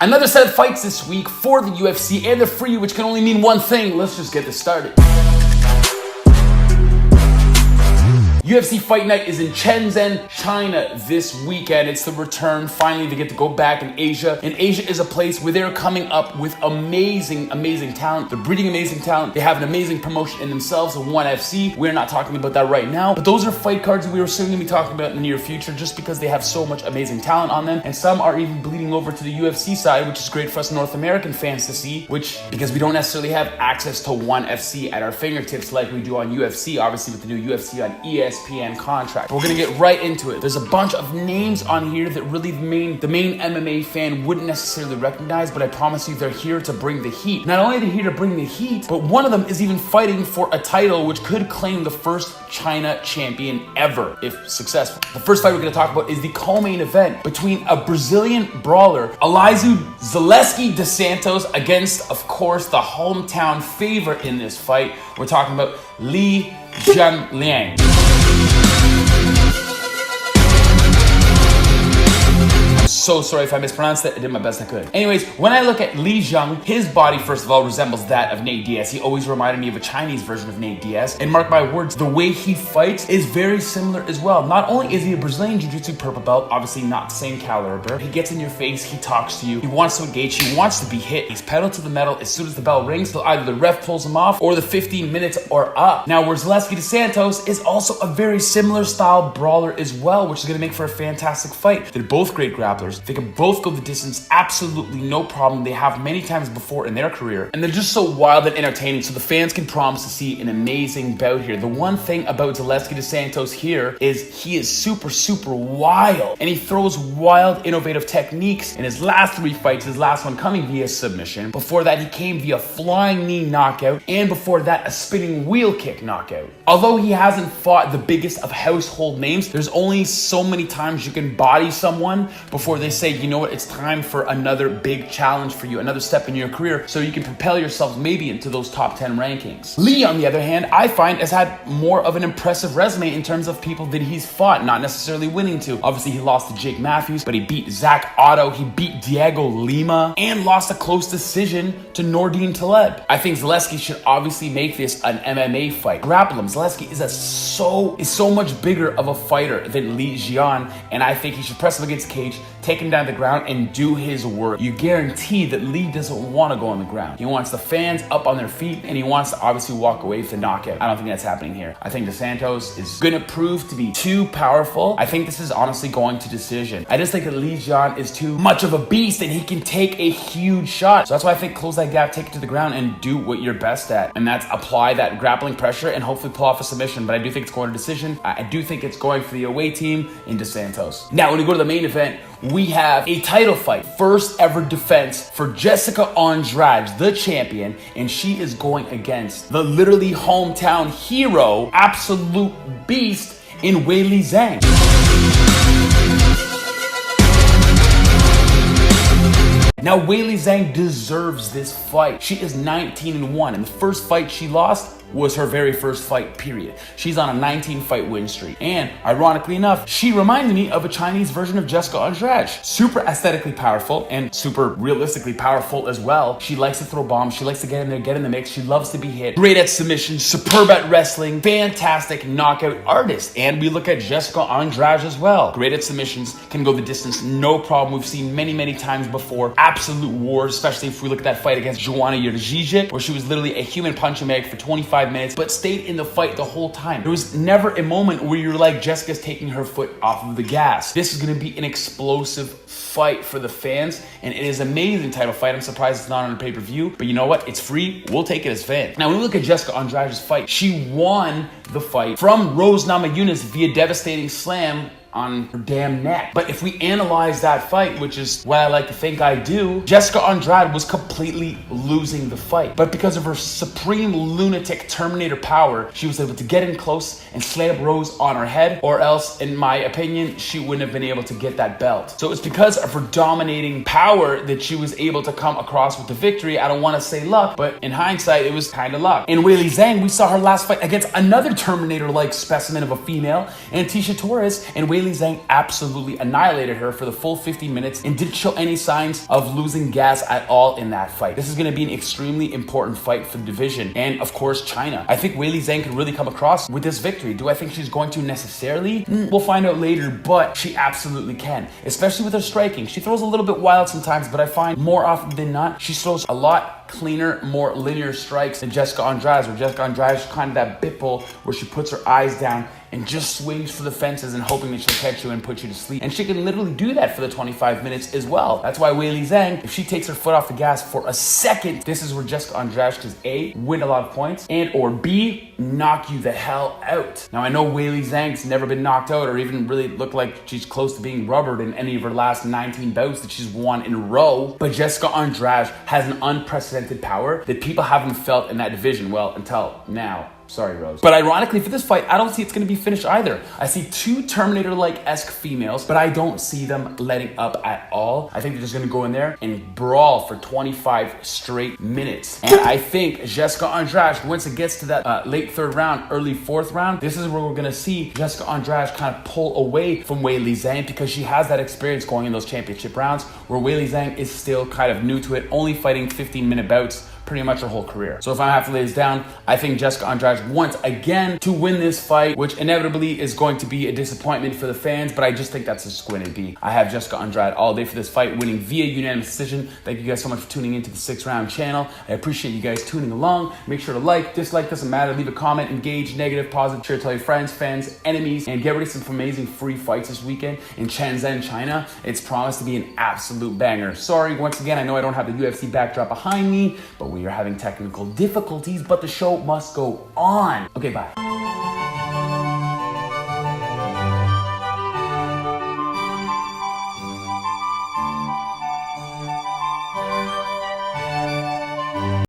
Another set of fights this week for the UFC, and they're free, which can only mean one thing. Let's just get this started. UFC Fight Night is in Shenzhen, China this weekend. It's the return. Finally, they get to go back in Asia. And Asia is a place where they're coming up with amazing talent. They're breeding amazing talent. They have an amazing promotion in themselves, a ONE FC. We're not talking about that right now, but those are fight cards that we are soon going to be talking about in the near future just because they have so much amazing talent on them. And some are even bleeding over to the UFC side, which is great for us North American fans to see, because we don't necessarily have access to ONE FC at our fingertips like we do on UFC, obviously with the new UFC on ESPN contract. But we're gonna get right into it. There's a bunch of names on here that really the main MMA fan wouldn't necessarily recognize, but I promise you they're here to bring the heat. Not only are they here to bring the heat, but one of them is even fighting for a title which could claim the first China champion ever, if successful. The first fight we're gonna talk about is the co-main event between a Brazilian brawler, Elizeu Zaleski de Santos, against, of course, the hometown favorite in this fight. We're talking about Jingliang. So sorry if I mispronounced it. I did my best I could. Anyways, when I look at Weili Zhang, his body, first of all, resembles that of Nate Diaz. He always reminded me of a Chinese version of Nate Diaz. And mark my words, the way he fights is very similar as well. Not only is he a Brazilian Jiu-Jitsu purple belt, obviously not the same caliber, he gets in your face, he talks to you, he wants to engage, he wants to be hit. He's pedal to the metal as soon as the bell rings, so either the ref pulls him off or the 15 minutes are up. Now, where Zaleski de Santos is also a very similar style brawler as well, which is going to make for a fantastic fight. They're both great grapplers. They can both go the distance, absolutely no problem. They have many times before in their career. And they're just so wild and entertaining, so the fans can promise to see an amazing bout here. The one thing about Zaleski de Santos here is he is super wild. And he throws wild, innovative techniques. In his last 3 fights, his last one coming via submission. Before that, he came via flying knee knockout. And before that, a spinning wheel kick knockout. Although he hasn't fought the biggest of household names, there's only so many times you can body someone before they say, you know what, it's time for another big challenge for you, another step in your career, so you can propel yourself maybe into those top 10 rankings. Lee, on the other hand, I find has had more of an impressive resume in terms of people that he's fought, not necessarily winning to. Obviously, he lost to Jake Matthews, but he beat Zach Otto, he beat Diego Lima, and lost a close decision to Nordine Taleb. I think Zaleski should obviously make this an MMA fight. Grapple him. Zaleski is so much bigger of a fighter than Weili Zhang, and I think he should press him against the cage, take him down the ground, and do his work. You guarantee that Lee doesn't want to go on the ground. He wants the fans up on their feet, and he wants to obviously walk away with the knockout. I don't think that's happening here. I think De Santos is going to prove to be too powerful. I think this is honestly going to decision. I just think that Weili Zhang is too much of a beast, and he can take a huge shot. So that's why I think close that gap, take it to the ground, and do what you're best at. And that's apply that grappling pressure and hopefully pull off a submission. But I do think it's going to decision. I do think it's going for the away team in De Santos. Now, when we go to the main event, we have a title fight, first ever defense for Jessica Andrade, the champion, and she is going against the literally hometown hero, absolute beast in Weili Zhang. Now, Weili Zhang deserves this fight. She is 19-1, and the first fight she lost was her very first fight, period. She's on a 19-fight win streak. And ironically enough, she reminded me of a Chinese version of Jessica Andrade. Super aesthetically powerful and super realistically powerful as well. She likes to throw bombs. She likes to get in there, get in the mix. She loves to be hit. Great at submission, superb at wrestling, fantastic knockout artist. And we look at Jessica Andrade as well. Great at submissions, can go the distance, no problem. We've seen many times before. Absolute wars, especially if we look at that fight against Joanna Jędrzejczyk, where she was literally a human punching bag for 25 minutes, but stayed in the fight the whole time. There was never a moment where you're like, Jessica's taking her foot off of the gas. This is going to be an explosive fight for the fans, and it is an amazing title fight. I'm surprised it's not on a pay-per-view, but you know what? It's free. We'll take it as fans. Now, when we look at Jessica Andrade's fight, she won the fight from Rose Namajunas via devastating slam on her damn neck. But if we analyze that fight, which is what I like to think I do, Jessica Andrade was completely losing the fight. But because of her supreme lunatic Terminator power, she was able to get in close and slam Rose on her head, or else, in my opinion, she wouldn't have been able to get that belt. So it's because of her dominating power that she was able to come across with the victory. I don't want to say luck, but in hindsight, it was kind of luck. In Weili Zhang, we saw her last fight against another Terminator-like specimen of a female, Antisha Torres, and Weili Weili Zhang absolutely annihilated her for the full 50 minutes and didn't show any signs of losing gas at all in that fight. This is going to be an extremely important fight for the division and, of course, China. I think Weili Zhang could really come across with this victory. Do I think she's going to necessarily? We'll find out later, but she absolutely can, especially with her striking. She throws a little bit wild sometimes, but I find more often than not, she throws a lot cleaner, more linear strikes than Jessica Andrade, where Jessica Andrade is kind of that bit bull where she puts her eyes down and just swings for the fences and hoping that she'll catch you and put you to sleep. And she can literally do that for the 25 minutes as well. That's why Weili Zhang, if she takes her foot off the gas for a second, this is where Jessica Andrade can A, win a lot of points, and or B, knock you the hell out. Now I know Weili Zhang's never been knocked out or even really looked like she's close to being rubbered in any of her last 19 bouts that she's won in a row, but Jessica Andrade has an unprecedented power that people haven't felt in that division, well, until now. Sorry, Rose. But ironically, for this fight, I don't see it's going to be finished either. I see two Terminator-like-esque females, but I don't see them letting up at all. I think they're just going to go in there and brawl for 25 straight minutes. And I think Jessica Andrade, once it gets to that late third round, early fourth round, this is where we're going to see Jessica Andrade kind of pull away from Weili Zhang because she has that experience going in those championship rounds where Weili Zhang is still kind of new to it, only fighting 15-minute bouts pretty much her whole career. So if I have to lay this down, I think Jessica Andrade wants again to win this fight, which inevitably is going to be a disappointment for the fans, but I just think that's just going to be. I have Jessica Andrade all day for this fight, winning via unanimous decision. Thank you guys so much for tuning into the 6th Round channel. I appreciate you guys tuning along. Make sure to like, dislike, doesn't matter. Leave a comment, engage, negative, positive, share, tell your friends, fans, enemies, and get ready for some amazing free fights this weekend in Shenzhen, China. It's promised to be an absolute banger. Sorry, once again, I know I don't have the UFC backdrop behind me, but we are having technical difficulties, but the show must go on. Okay, bye.